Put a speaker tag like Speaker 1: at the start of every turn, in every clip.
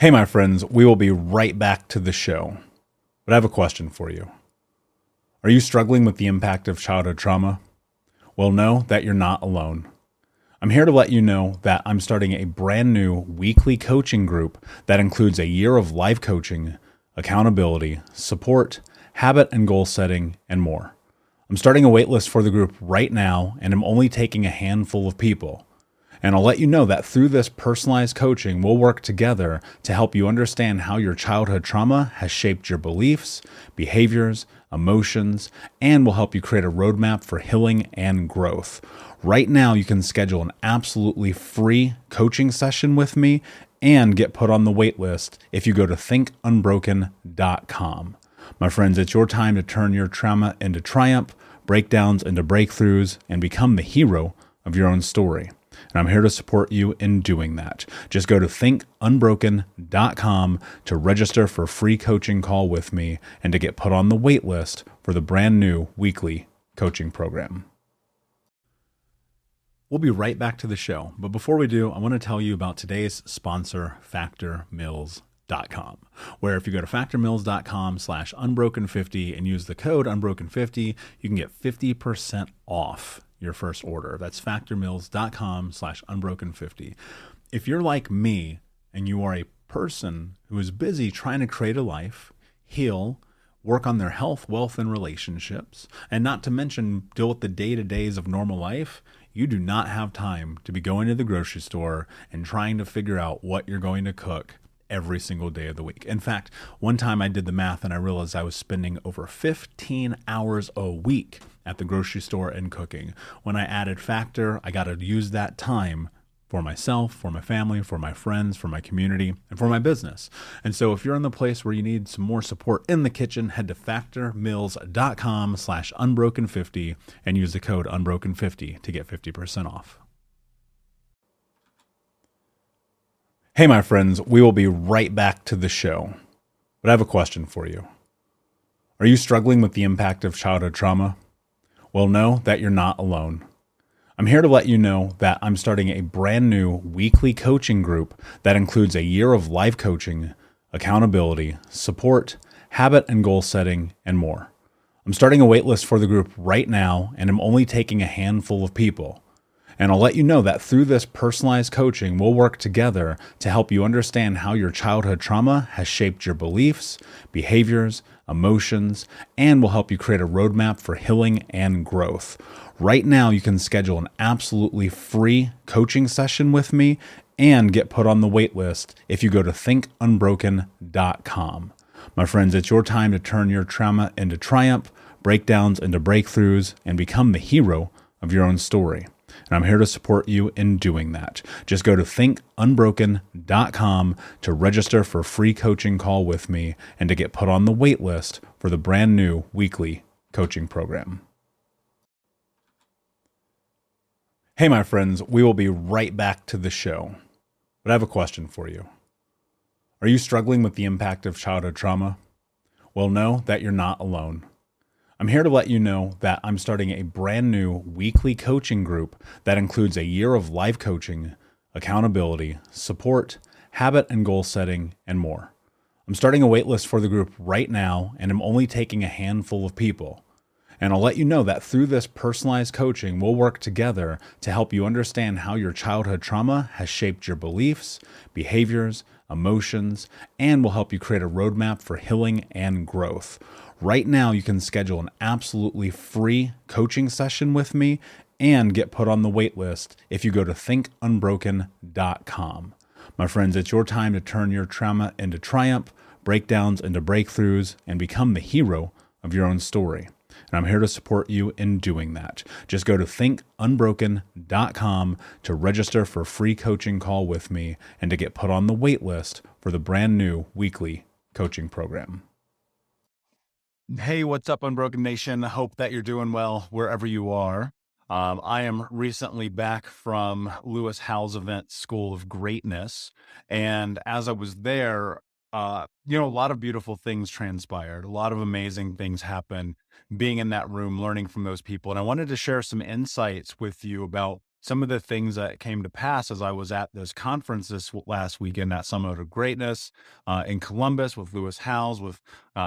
Speaker 1: Hey, my friends, we will be right back to the show. But I have a question for you. Are you struggling with the impact of childhood trauma? Well, know that you're not alone. I'm here to let you know that I'm starting a brand new weekly coaching group that includes a year of life coaching, accountability, support, habit and goal setting, and more. I'm starting a waitlist for the group right now, and I'm only taking a handful of people. And I'll let you know that through this personalized coaching, we'll work together to help you understand how your childhood trauma has shaped your beliefs, behaviors, emotions, and will help you create a roadmap for healing and growth. Right now, you can schedule an absolutely free coaching session with me and get put on the wait list if you go to thinkunbroken.com. My friends, it's your time to turn your trauma into triumph, breakdowns into breakthroughs, and become the hero of your own story. And I'm here to support you in doing that. Just go to thinkunbroken.com to register for a free coaching call with me and to get put on the wait list for the brand new weekly coaching program. We'll be right back to the show. But before we do, I want to tell you about today's sponsor, factormeals.com, where if you go to factormeals.com/unbroken50 and use the code unbroken50, you can get 50% off your first order. That's factormeals.com/unbroken50. If you're like me and you are a person who is busy trying to create a life, heal, work on their health, wealth, and relationships, and not to mention deal with the day-to-days of normal life, you do not have time to be going to the grocery store and trying to figure out what you're going to cook every single day of the week. In fact, one time I did the math and I realized I was spending over 15 hours a week at the grocery store and cooking. When I added Factor, I got to use that time for myself, for my family, for my friends, for my community, and for my business. And so if you're in the place where you need some more support in the kitchen, head to factormeals.com/unbroken50 and use the code unbroken50 to get 50% off. Hey, my friends, we will be right back to the show. But I have a question for you. Are you struggling with the impact of childhood trauma? Well, know that you're not alone. I'm here to let you know that I'm starting a brand new weekly coaching group that includes a year of life coaching, accountability, support, habit and goal setting, and more. I'm starting a waitlist for the group right now, and I'm only taking a handful of people. And I'll let you know that through this personalized coaching, we'll work together to help you understand how your childhood trauma has shaped your beliefs, behaviors, emotions, and will help you create a roadmap for healing and growth. Right now, you can schedule an absolutely free coaching session with me and get put on the wait list if you go to thinkunbroken.com. My friends, it's your time to turn your trauma into triumph, breakdowns into breakthroughs, and become the hero of your own story. And I'm here to support you in doing that. Just go to thinkunbroken.com to register for a free coaching call with me and to get put on the wait list for the brand new weekly coaching program. Hey, my friends, we will be right back to the show. But I have a question for you. Are you struggling with the impact of childhood trauma? Well, know that you're not alone. I'm here to let you know that I'm starting a brand new weekly coaching group that includes a year of life coaching, accountability, support, habit and goal setting, and more. I'm starting a waitlist for the group right now, and I'm only taking a handful of people. And I'll let you know that through this personalized coaching, we'll work together to help you understand how your childhood trauma has shaped your beliefs, behaviors, emotions, and will help you create a roadmap for healing and growth. Right now, you can schedule an absolutely free coaching session with me and get put on the wait list if you go to thinkunbroken.com. My friends, it's your time to turn your trauma into triumph, breakdowns into breakthroughs, and become the hero of your own story. And I'm here to support you in doing that. Just go to thinkunbroken.com to register for a free coaching call with me and to get put on the wait list for the brand new weekly coaching program. Hey, what's up, Unbroken Nation? Hope that you're doing well wherever you are. I am recently back from Lewis Howes' event, School of Greatness. And as I was there, a lot of beautiful things transpired. A lot of amazing things happened being in that room, learning from those people. And I wanted to share some insights with you about some of the things that came to pass as I was at this conference this last weekend at Summit of Greatness in Columbus with Lewis Howes, with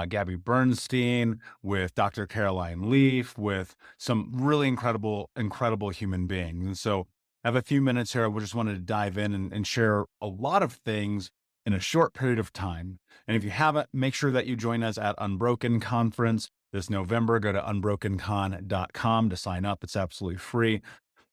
Speaker 1: Gabby Bernstein, with Dr. Caroline Leaf, with some really incredible human beings. And so I have a few minutes here. I just wanted to dive in and share a lot of things in a short period of time. And if you haven't, make sure that you join us at Unbroken Conference this November. Go to unbrokencon.com to sign up. It's absolutely free.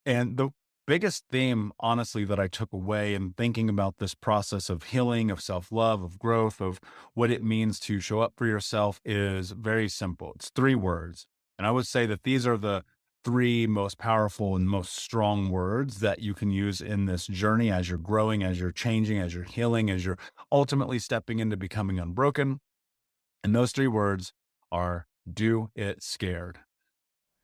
Speaker 1: And the biggest theme, honestly, that I took away in thinking about this process of healing, of self-love, of growth, of what it means to show up for yourself is very simple. It's 3 words. And I would say that these are the 3 most powerful and most strong words that you can use in this journey as you're growing, as you're changing, as you're healing, as you're ultimately stepping into becoming unbroken. And those 3 words are do it scared.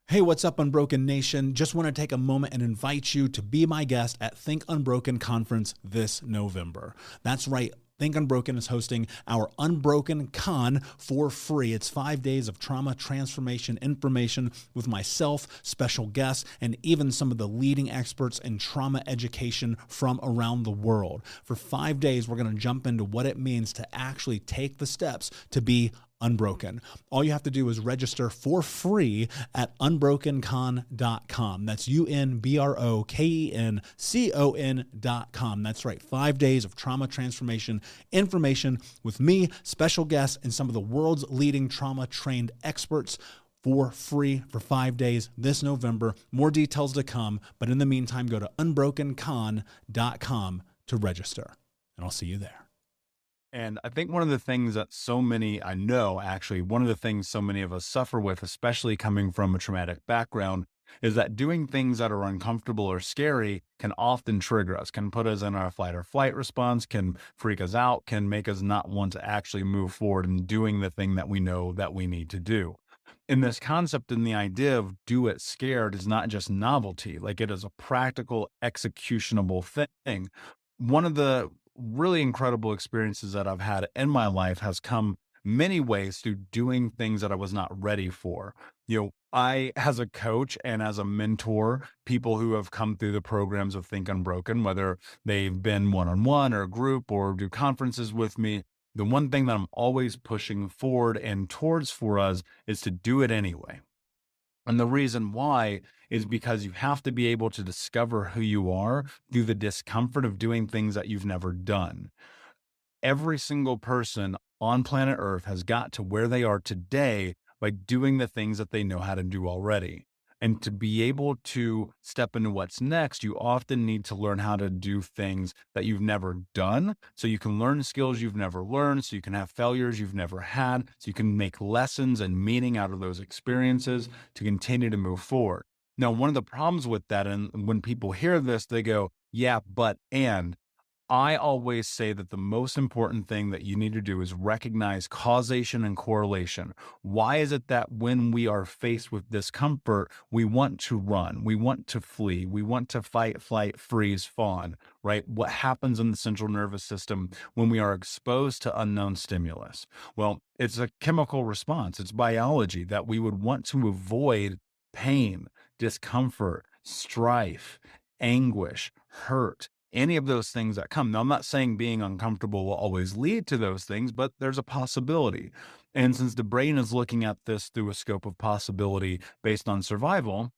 Speaker 1: Hey, what's up, Unbroken Nation? Just want to take a moment and invite you to be my guest at Think Unbroken Conference this November. That's right. Think Unbroken is hosting our Unbroken Con for free. It's 5 days of trauma transformation information with myself, special guests, and even some of the leading experts in trauma education from around the world. For 5 days, we're going to jump into what it means to actually take the steps to be unbroken. All you have to do is register for free at unbrokencon.com. That's unbrokencon.com. That's right. 5 days of trauma transformation information with me, special guests, and some of the world's leading trauma trained experts for free for 5 days this November. More details to come. But in the meantime, go to unbrokencon.com to register, and I'll see you there. And I think one of the things that one of the things so many of us suffer with, especially coming from a traumatic background, is that doing things that are uncomfortable or scary can often trigger us, can put us in our fight or flight response, can freak us out, can make us not want to actually move forward in doing the thing that we know that we need to do. And this concept and the idea of do it scared is not just novelty, like it is a practical executionable thing. One of the really incredible experiences that I've had in my life has come many ways through doing things that I was not ready for. I, as a coach and as a mentor, people who have come through the programs of Think Unbroken, whether they've been one-on-one or group or do conferences with me, the one thing that I'm always pushing forward and towards for us is to do it anyway. And the reason why is because you have to be able to discover who you are through the discomfort of doing things that you've never done. Every single person on planet Earth has got to where they are today by doing the things that they know how to do already. And to be able to step into what's next, you often need to learn how to do things that you've never done. So you can learn skills you've never learned, so you can have failures you've never had, so you can make lessons and meaning out of those experiences to continue to move forward. Now, one of the problems with that, and when people hear this, they go, yeah, but, and. I always say that the most important thing that you need to do is recognize causation and correlation. Why is it that when we are faced with discomfort, we want to run, we want to flee, we want to fight, flight, freeze, fawn, right? What happens in the central nervous system when we are exposed to unknown stimulus? Well, it's a chemical response. It's biology that we would want to avoid pain, discomfort, strife, anguish, hurt, any of those things that come. Now, I'm not saying being uncomfortable will always lead to those things, but there's a possibility. And since the brain is looking at this through a scope of possibility based on survival,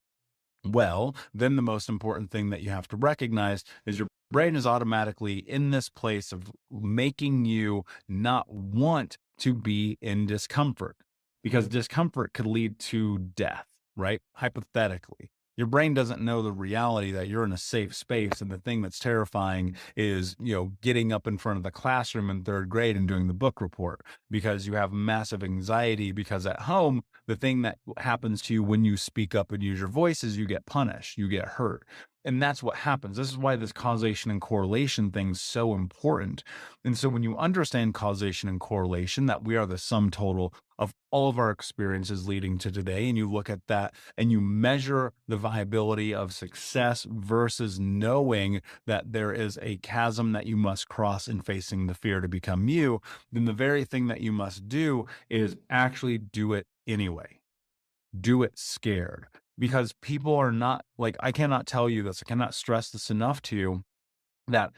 Speaker 1: well, then the most important thing that you have to recognize is your brain is automatically in this place of making you not want to be in discomfort, because discomfort could lead to death, right? Hypothetically. Your brain doesn't know the reality that you're in a safe space. And the thing that's terrifying is, getting up in front of the classroom in 3rd grade and doing the book report, because you have massive anxiety, because at home, the thing that happens to you when you speak up and use your voice is you get punished, you get hurt. And that's what happens. This is why this causation and correlation thing is so important. And so when you understand causation and correlation, that we are the sum total of all of our experiences leading to today, and you look at that and you measure the viability of success versus knowing that there is a chasm that you must cross in facing the fear to become you, then the very thing that you must do is actually do it anyway. Do it scared.
Speaker 2: because people are not like, I cannot tell you this, I cannot stress this enough to you, that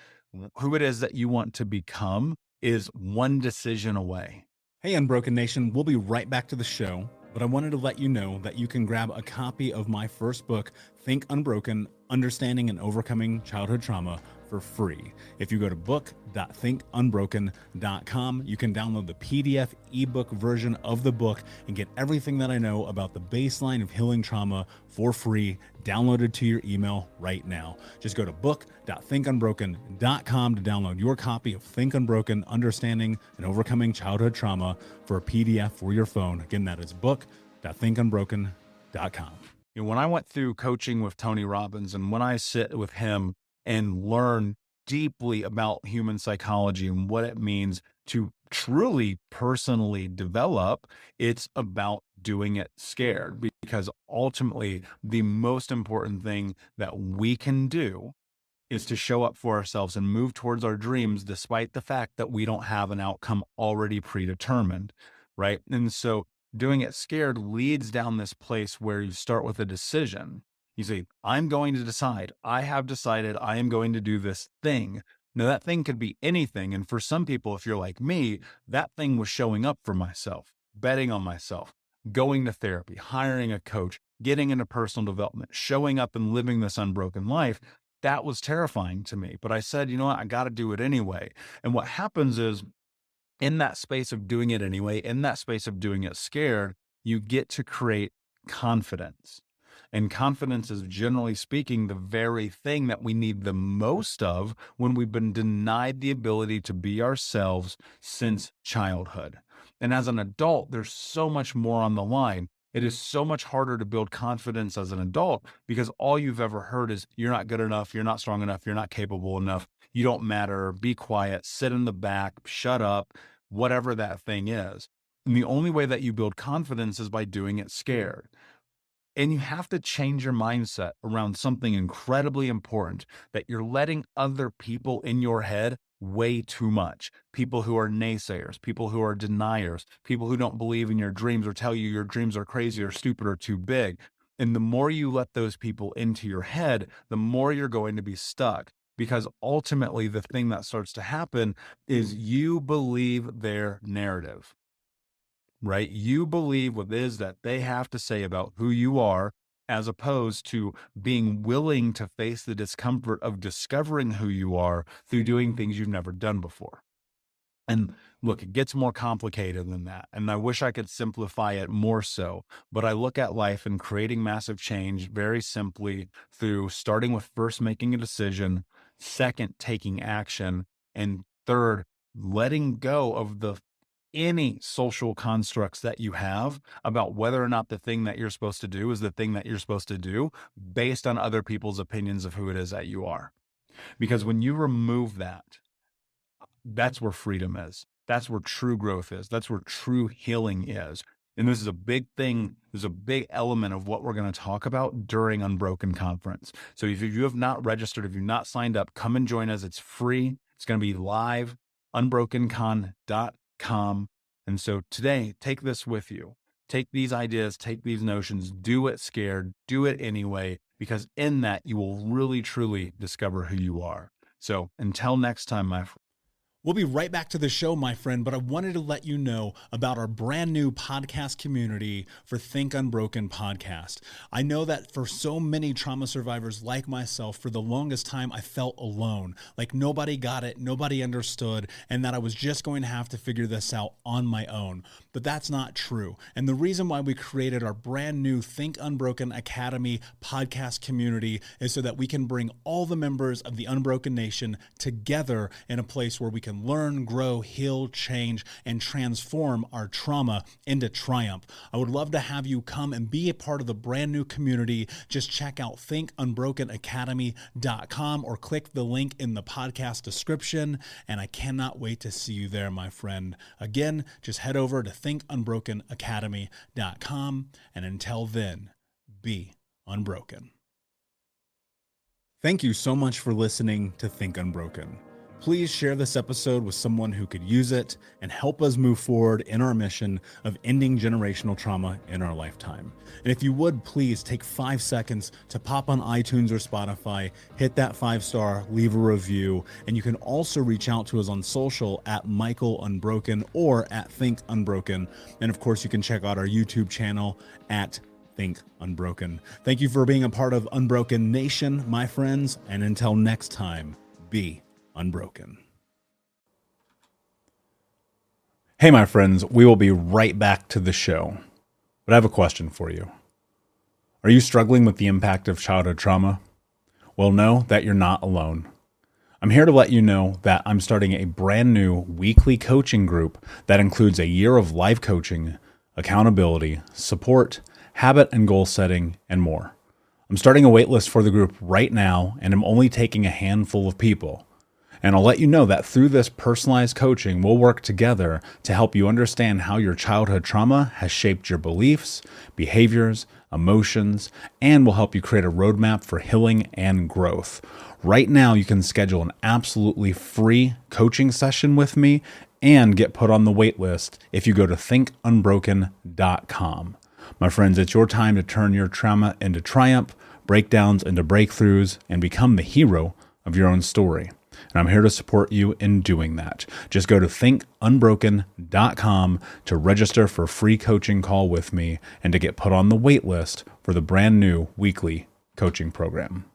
Speaker 2: who it is that you want to become is one decision away.
Speaker 1: Hey, Unbroken Nation, we'll be right back to the show, but I wanted to let you know that you can grab a copy of my first book, Think Unbroken, Understanding and Overcoming Childhood Trauma, for free. If you go to book.thinkunbroken.com, you can download the PDF ebook version of the book and get everything that I know about the baseline of healing trauma for free, downloaded to your email right now. Just go to book.thinkunbroken.com to download your copy of Think Unbroken, Understanding and Overcoming Childhood Trauma for a PDF for your phone. Again, that is book.thinkunbroken.com.
Speaker 2: You know, when I went through coaching with Tony Robbins, and when I sit with him and learn deeply about human psychology and what it means to truly personally develop, it's about doing it scared, because ultimately the most important thing that we can do is to show up for ourselves and move towards our dreams, despite the fact that we don't have an outcome already predetermined, right? And so doing it scared leads down this place where you start with a decision. You say, I'm going to decide. I have decided I am going to do this thing. Now, that thing could be anything. And for some people, if you're like me, that thing was showing up for myself, betting on myself, going to therapy, hiring a coach, getting into personal development, showing up and living this unbroken life. That was terrifying to me. But I said, you know what? I got to do it anyway. And what happens is, in that space of doing it anyway, in that space of doing it scared, you get to create confidence. And confidence is, generally speaking, the very thing that we need the most of when we've been denied the ability to be ourselves since childhood. And as an adult, there's so much more on the line. It is so much harder to build confidence as an adult, because all you've ever heard is, you're not good enough, you're not strong enough, you're not capable enough, you don't matter, be quiet, sit in the back, shut up, whatever that thing is. And the only way that you build confidence is by doing it scared. And you have to change your mindset around something incredibly important, that you're letting other people in your head way too much. People who are naysayers, people who are deniers, people who don't believe in your dreams or tell you your dreams are crazy or stupid or too big. And the more you let those people into your head, the more you're going to be stuck. Because ultimately, the thing that starts to happen is you believe their narrative. Right? You believe what it is that they have to say about who you are, as opposed to being willing to face the discomfort of discovering who you are through doing things you've never done before. And look, it gets more complicated than that. And I wish I could simplify it more so, but I look at life and creating massive change very simply through starting with first making a decision, second, taking action, and third, letting go of any social constructs that you have about whether or not the thing that you're supposed to do is the thing that you're supposed to do based on other people's opinions of who it is that you are. Because when you remove that, that's where freedom is. That's where true growth is. That's where true healing is. And this is a big thing. There's a big element of what we're going to talk about during Unbroken Conference. So if you have not registered, if you've not signed up, come and join us. It's free. It's going to be live, unbrokencon.com. And so today, take this with you. Take these ideas, take these notions, do it scared, do it anyway, because in that you will really, truly discover who you are. So until next time, my friend.
Speaker 1: We'll be right back to the show, my friend, but I wanted to let you know about our brand new podcast community for Think Unbroken podcast. I know that for so many trauma survivors like myself, for the longest time, I felt alone, like nobody got it, nobody understood, and that I was just going to have to figure this out on my own. But that's not true. And the reason why we created our brand new Think Unbroken Academy podcast community is so that we can bring all the members of the Unbroken Nation together in a place where we can learn, grow, heal, change, and transform our trauma into triumph. I would love to have you come and be a part of the brand new community. Just check out thinkunbrokenacademy.com or click the link in the podcast description. And I cannot wait to see you there, my friend. Again, just head over to thinkunbrokenacademy.com. And until then, be unbroken. Thank you so much for listening to Think Unbroken. Please share this episode with someone who could use it and help us move forward in our mission of ending generational trauma in our lifetime. And if you would, please take 5 seconds to pop on iTunes or Spotify, hit that 5-star, leave a review, and you can also reach out to us on social at Michael Unbroken or at Think Unbroken. And of course, you can check out our YouTube channel at Think Unbroken. Thank you for being a part of Unbroken Nation, my friends, and until next time, be unbroken. Hey, my friends, we will be right back to the show, but I have a question for you. Are you struggling with the impact of childhood trauma? Well, know that you're not alone. I'm here to let you know that I'm starting a brand new weekly coaching group that includes a year of live coaching, accountability, support, habit and goal setting, and more. I'm starting a waitlist for the group right now, and I'm only taking a handful of people. And I'll let you know that through this personalized coaching, we'll work together to help you understand how your childhood trauma has shaped your beliefs, behaviors, emotions, and will help you create a roadmap for healing and growth. Right now, you can schedule an absolutely free coaching session with me and get put on the wait list if you go to thinkunbroken.com. My friends, it's your time to turn your trauma into triumph, breakdowns into breakthroughs, and become the hero of your own story. And I'm here to support you in doing that. Just go to thinkunbroken.com to register for a free coaching call with me and to get put on the wait list for the brand new weekly coaching program.